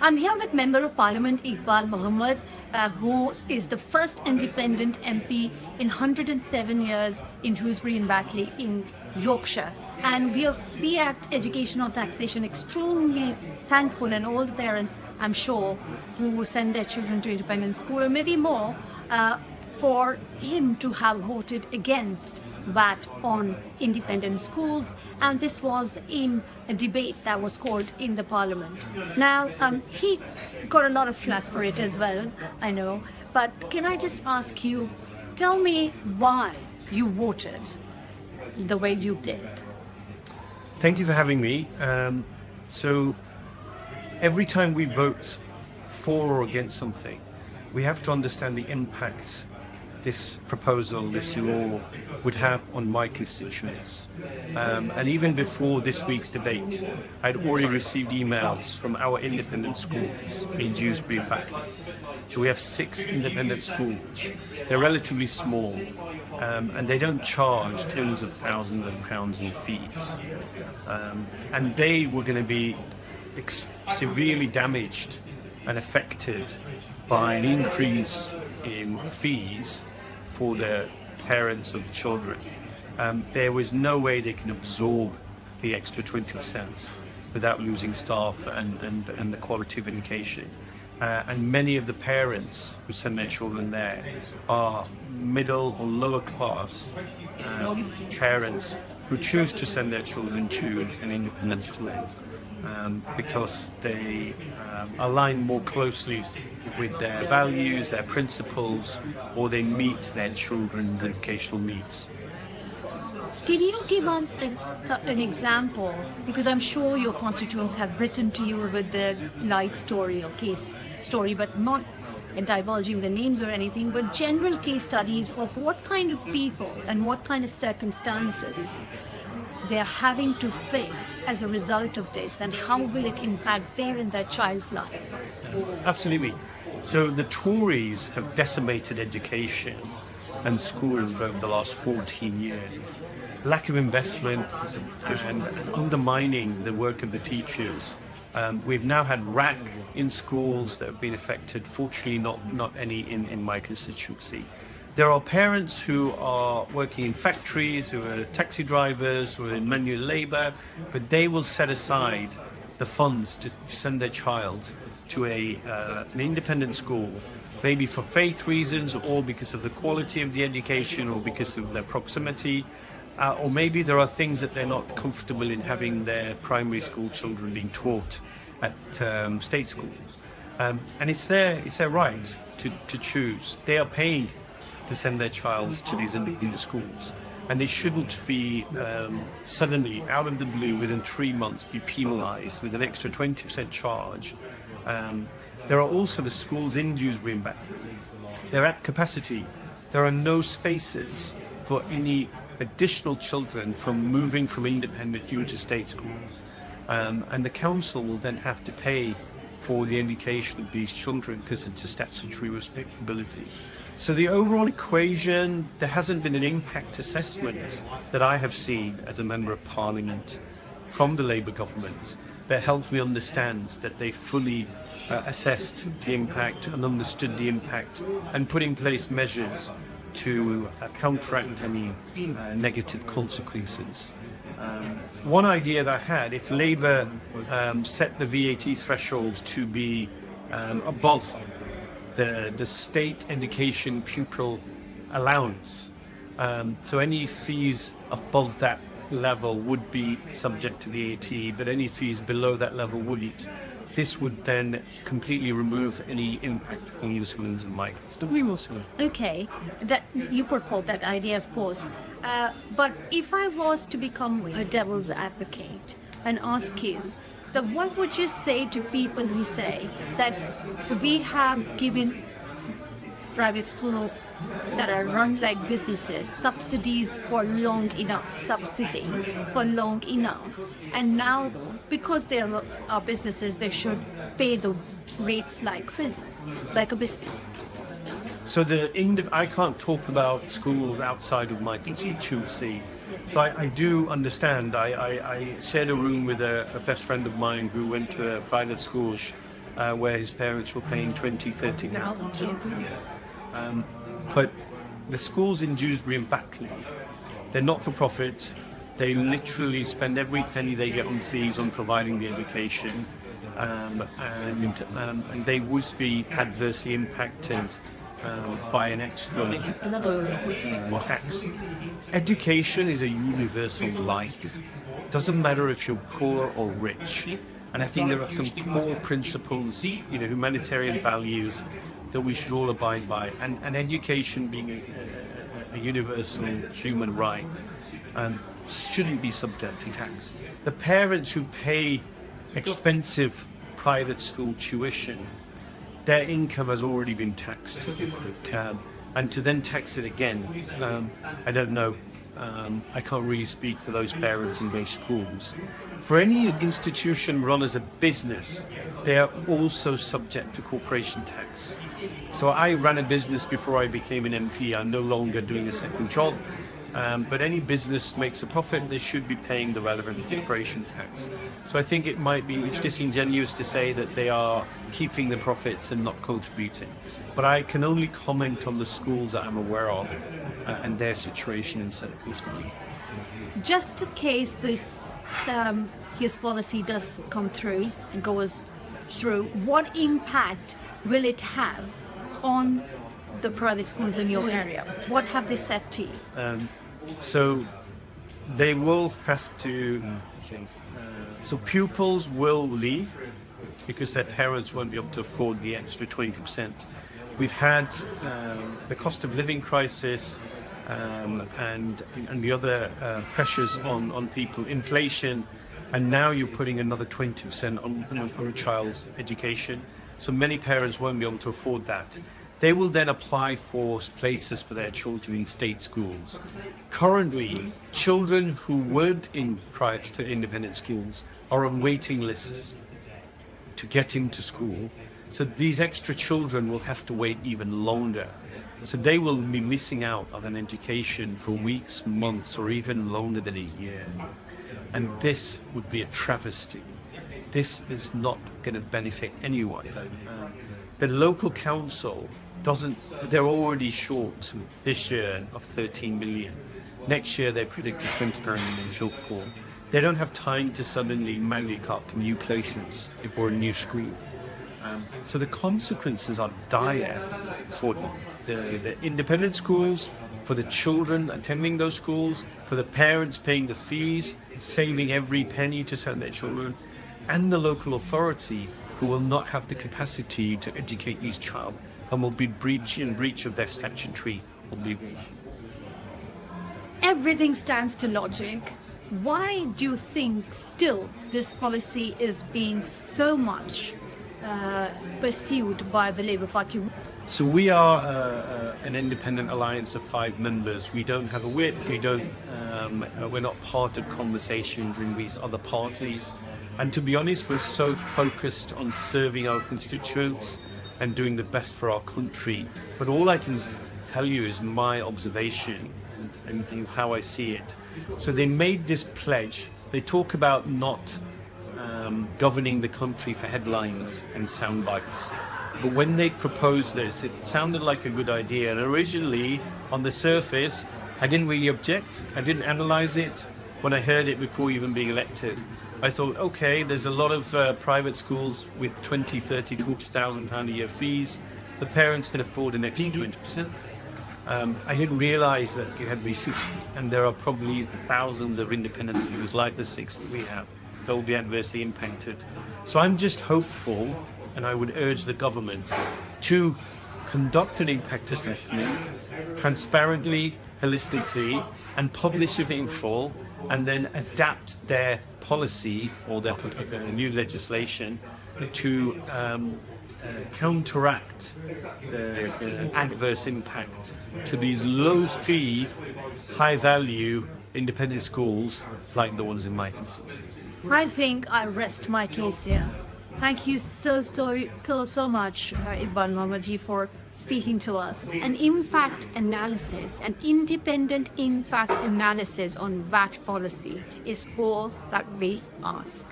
I'm here with Member of Parliament Iqbal Mohammed, who is the first independent MP in 107 years in Dewsbury and Batley in Yorkshire. And we at Education or Taxation extremely thankful, and all the parents, I'm sure, who send their children to independent school, or maybe more, for him to have voted against VAT on independent schools, and this was in a debate that was called in the Parliament. Now, he got a lot of flack for it as well, I know, but can I just ask you, tell me why you voted the way you did? Thank you for having me. So every time we vote for or against something, we have to understand the impact this proposal, this law would have on my constituents. And even before this week's debate, I'd already received emails from our independent schools in Dewsbury and Batley. So we have 6 independent schools. They're relatively small, and they don't charge tens of thousands of pounds in fees. And they were going to be severely damaged and affected by an increase in fees for the parents of the children. There was no way they can absorb the extra 20% without losing staff and the quality of education. And many of the parents who send their children there are middle or lower class parents who choose to send their children to an independent school because they align more closely with their values, their principles, or they meet their children's educational needs. Can you give us an example? Because I'm sure your constituents have written to you with their life story or case story, but not divulging the names or anything, but general case studies of what kind of people and what kind of circumstances they're having to face as a result of this, and how will it impact their and their child's life? Absolutely. So the Tories have decimated education and schools over the last 14 years. Lack of investment and undermining the work of the teachers. We've now had RAC in schools that have been affected, fortunately not any in my constituency. There are parents who are working in factories, who are taxi drivers, who are in manual labour, but they will set aside the funds to send their child to an independent school, maybe for faith reasons, or because of the quality of the education, or because of their proximity, or maybe there are things that they're not comfortable in having their primary school children being taught at state schools. And it's their right to choose. They are paying to send their child to these independent schools, and they shouldn't be suddenly, out of the blue, within 3 months, be penalised with an extra 20% charge. There are also the schools in Dewsbury and Batley. They're at capacity. There are no spaces for any additional children from moving from independent to state schools. And the council will then have to pay for the education of these children because it's a statutory responsibility. So the overall equation, there hasn't been an impact assessment that I have seen as a Member of Parliament from the Labour government that helps me understand that they fully assessed the impact and understood the impact and put in place measures to counteract any negative consequences. One idea that I had, if Labour set the VAT thresholds to be above the state education pupil allowance, so any fees above that level would be subject to VAT, but any fees below that level wouldn't. This would then completely remove any impact on the schools and migrants. We will see. Okay, that you put forth that idea, of course. But if I was to become a devil's advocate and ask you, so what would you say to people who say that we have given private schools that are run like businesses subsidies for long enough, and now because they are businesses, they should pay the rates like a business? So I can't talk about schools outside of my constituency. So I do understand. I shared a room with a best friend of mine who went to a private school where his parents were paying 20, 30,000. But the schools in Dewsbury and Batley, they're not for profit. They literally spend every penny they get on fees on providing the education, and they would be adversely impacted by an extra tax. Education is a universal right. Doesn't matter if you're poor or rich. And I think there are some core principles, humanitarian values that we should all abide by. And education being a universal human right shouldn't be subject to tax. The parents who pay expensive private school tuition, their income has already been taxed. And to then tax it again, I don't know. I can't really speak for those parents in those schools. For any institution run as a business, they are also subject to corporation tax. So I ran a business before I became an MP. I'm no longer doing a second job. But any business makes a profit, they should be paying the relevant corporation tax. So I think it's disingenuous to say that they are keeping the profits and not contributing. But I can only comment on the schools that I'm aware of and their situation in St. Petersburg. Just in case his policy does come through and goes through, what impact will it have on the private schools in your area? What have they said to you? So they will have to, so pupils will leave because their parents won't be able to afford the extra 20%. We've had the cost of living crisis and the other pressures on people, inflation, and now you're putting another 20% on a child's education. So many parents won't be able to afford that. They will then apply for places for their children in state schools. Currently, children who weren't in prior to independent schools are on waiting lists to get into school. So these extra children will have to wait even longer. So they will be missing out on an education for weeks, months, or even longer than a year. And this would be a travesty. This is not going to benefit anyone. The local council they're already short this year of 13 million. Next year they predicted 20 million shortfall. They don't have time to suddenly make up new places for a new school. So the consequences are dire for the independent schools, for the children attending those schools, for the parents paying the fees, saving every penny to send their children, and the local authority who will not have the capacity to educate these children and will be in breach of their statutory obligations. Everything stands to logic. Why do you think still this policy is being so much pursued by the Labour Party? So we are an independent alliance of 5 members. We don't have a whip. We're not part of conversations in these other parties. And to be honest, we're so focused on serving our constituents and doing the best for our country. But all I can tell you is my observation and how I see it. So they made this pledge. They talk about not governing the country for headlines and sound bites. But when they proposed this, it sounded like a good idea. And originally, on the surface, I didn't really object. I didn't analyze it. When I heard it before even being elected, I thought, okay, there's a lot of private schools with 20, 30, 40,000 pound a year fees. The parents can afford an extra 20%. I didn't realize that you had receipts, and there are probably thousands of independent schools like the 6 that we have that will be adversely impacted. So I'm just hopeful, and I would urge the government to conduct an impact assessment transparently, holistically, and publish it in full, and then adapt their policy or their new legislation to counteract the adverse impact to these low-fee, high-value independent schools like the ones in my house. I think I rest my case here. Thank you so much, Iqbal Mohammadji, for speaking to us. An impact analysis, an independent impact analysis on VAT policy is all that we ask.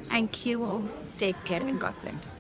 Thank you all. Take care and God bless.